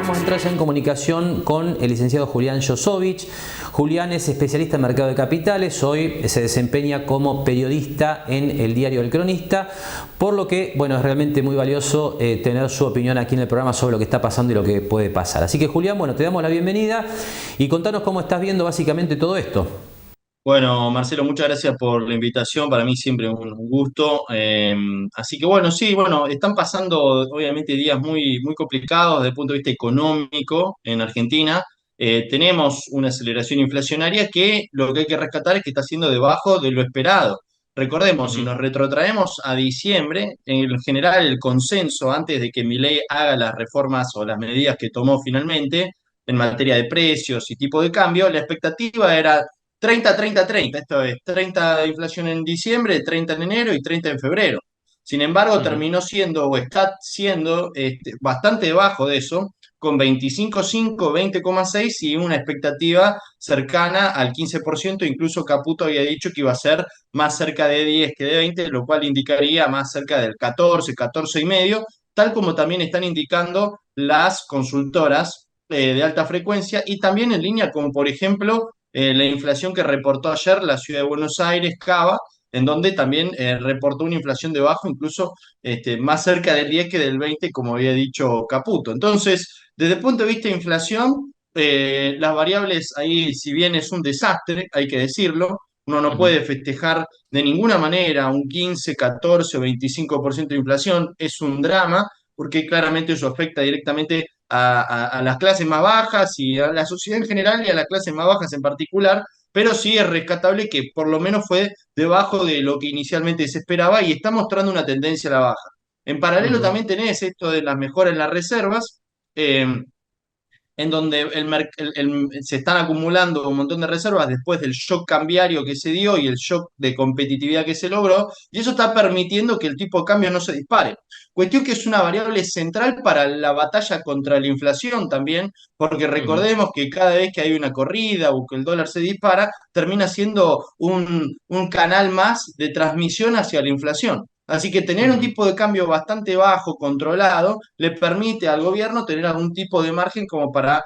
vamos a entrar ya en comunicación con el licenciado Julián Josovich. Julián es especialista en mercado de capitales, hoy se desempeña como periodista en el diario El Cronista, por lo que, bueno, es realmente muy valioso tener su opinión aquí en el programa sobre lo que está pasando y lo que puede pasar. Así que, Julián, bueno, te damos la bienvenida y contanos cómo estás viendo básicamente todo esto. Bueno, Marcelo, muchas gracias por la invitación. Para mí siempre un gusto. Así que bueno, sí, bueno, están pasando obviamente días muy complicados desde el punto de vista económico en Argentina. Tenemos una aceleración inflacionaria que lo que hay que rescatar es que está siendo debajo de lo esperado. Recordemos, si Ujú. nos retrotraemos a diciembre, en general el consenso antes de que Milei haga las reformas o las medidas que tomó finalmente en materia de precios y tipo de cambio, la expectativa era 30, 30, 30. Esto es 30 de inflación en diciembre, 30 en enero y 30 en febrero. Sin embargo, Ujú. terminó siendo o está siendo bastante debajo de eso, con 25,5, 20,6 y una expectativa cercana al 15%. Incluso Caputo había dicho que iba a ser más cerca de 10 que de 20, lo cual indicaría más cerca del 14, 14 y medio, tal como también están indicando las consultoras de alta frecuencia y también en línea con, por ejemplo, la inflación que reportó ayer la ciudad de Buenos Aires, Cava, en donde también reportó una inflación de bajo, incluso más cerca del 10 que del 20, como había dicho Caputo. Entonces, desde el punto de vista de inflación, las variables ahí, si bien es un desastre, hay que decirlo, uno no Ujú. puede festejar de ninguna manera un 15, 14 o 25% de inflación, es un drama, porque claramente eso afecta directamente a las clases más bajas y a la sociedad en general y a las clases más bajas en particular, pero sí es rescatable que por lo menos fue debajo de lo que inicialmente se esperaba y está mostrando una tendencia a la baja. En paralelo Ujú. también tenés esto de las mejoras en las reservas. En donde se están acumulando un montón de reservas después del shock cambiario que se dio y el shock de competitividad que se logró, y eso está permitiendo que el tipo de cambio no se dispare. Cuestión que es una variable central para la batalla contra la inflación también, porque Ujú. recordemos que cada vez que hay una corrida o que el dólar se dispara, termina siendo un canal más de transmisión hacia la inflación. Así que tener un Ujú. tipo de cambio bastante bajo, controlado, le permite al gobierno tener algún tipo de margen como para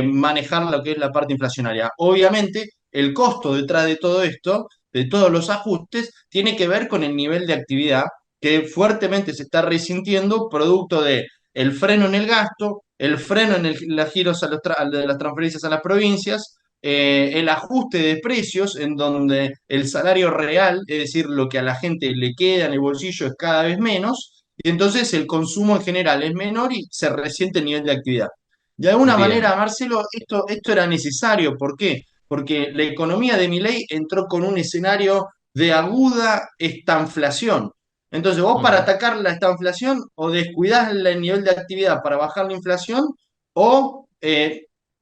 manejar lo que es la parte inflacionaria. Obviamente, el costo detrás de todo esto, de todos los ajustes, tiene que ver con el nivel de actividad que fuertemente se está resintiendo producto de el freno en el gasto, el freno en los giros de las transferencias a las provincias, el ajuste de precios en donde el salario real, es decir, lo que a la gente le queda en el bolsillo es cada vez menos, y entonces el consumo en general es menor y se resiente el nivel de actividad. De alguna Bien. manera, Marcelo, esto era necesario. ¿Por qué? Porque la economía de Milei entró con un escenario de aguda estanflación. Entonces, vos para Ujú. atacar la estanflación o descuidás el nivel de actividad para bajar la inflación o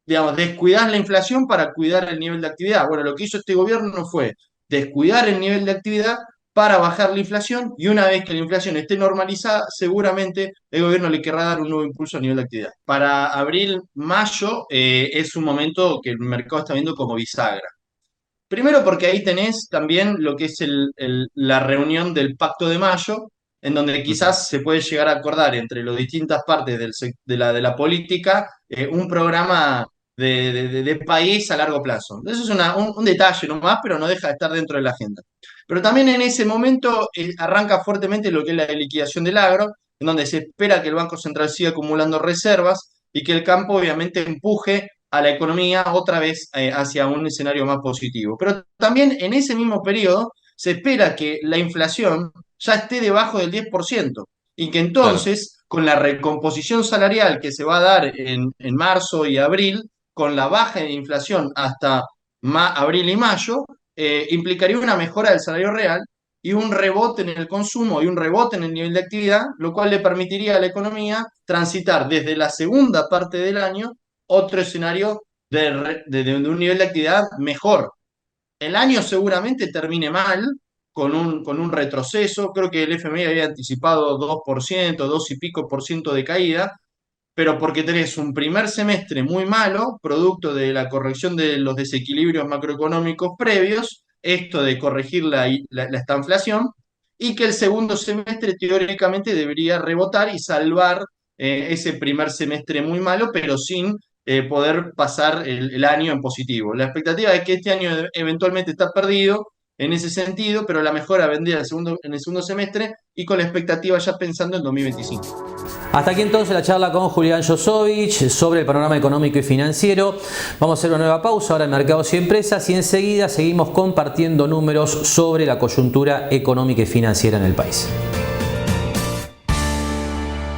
digamos, descuidar la inflación para cuidar el nivel de actividad. Bueno, lo que hizo este gobierno fue descuidar el nivel de actividad para bajar la inflación y una vez que la inflación esté normalizada, seguramente el gobierno le querrá dar un nuevo impulso a nivel de actividad. Para abril, mayo es un momento que el mercado está viendo como bisagra. Primero porque ahí tenés también lo que es la reunión del Pacto de Mayo, en donde Ujú. quizás se puede llegar a acordar entre las distintas partes de la política un programa de país a largo plazo. Eso es un detalle nomás, pero no deja de estar dentro de la agenda. Pero también en ese momento arranca fuertemente lo que es la liquidación del agro, en donde se espera que el Banco Central siga acumulando reservas y que el campo obviamente empuje a la economía otra vez hacia un escenario más positivo. Pero también en ese mismo periodo se espera que la inflación ya esté debajo del 10% y que Claro. entonces, con la recomposición salarial que se va a dar en marzo y abril, con la baja de inflación hasta abril y mayo, implicaría una mejora del salario real y un rebote en el consumo y un rebote en el nivel de actividad, lo cual le permitiría a la economía transitar desde la segunda parte del año otro escenario de un nivel de actividad mejor. El año seguramente termine mal, con un retroceso. Creo que el FMI había anticipado 2%, 2 y pico por ciento de caída, pero porque tenés un primer semestre muy malo, producto de la corrección de los desequilibrios macroeconómicos previos, esto de corregir esta inflación, y que el segundo semestre teóricamente debería rebotar y salvar ese primer semestre muy malo, pero sin poder pasar el año en positivo. La expectativa es que este año eventualmente está perdido en ese sentido, pero la mejora vendría en el segundo semestre y con la expectativa ya pensando en 2025. Hasta aquí entonces la charla con Julián Josovich sobre el panorama económico y financiero. Vamos a hacer una nueva pausa ahora en Mercados y Empresas y enseguida seguimos compartiendo números sobre la coyuntura económica y financiera en el país.